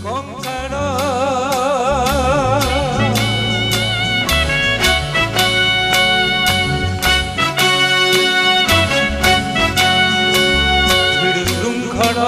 କଙ୍କାଳ ବିଶୃଙ୍ଖଳ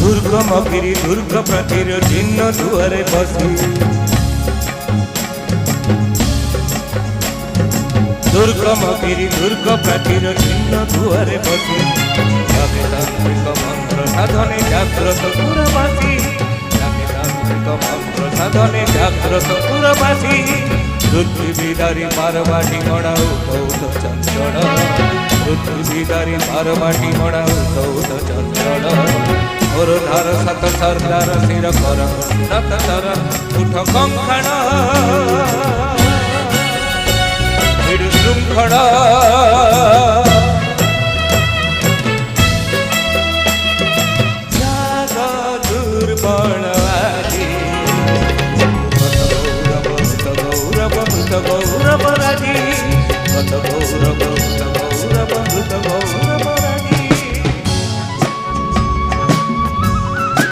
दुर्गमगिरी दुर्ग प्राचीर चिन्ह दुआरे बसी दुर्गमगिरी दुर्ग प्राचीर चिन्ह दुआरे बसी तांत्रिक मंत्र साधने जाग्रत पुरवासी तांत्रिक मंत्र साधने जाग्रत पुरवासी पृथ्वीदारी मारवाटी मणाऊ बहुत चंचल पृथ्वीदारी मारवाटी मणाऊ बहुत चंचल और धार सत सरदार शिर कर नत धर उठ कंखण विशृंखल जाग दुर्बल आदि गौरव मृत गौरव राजी गत गौरव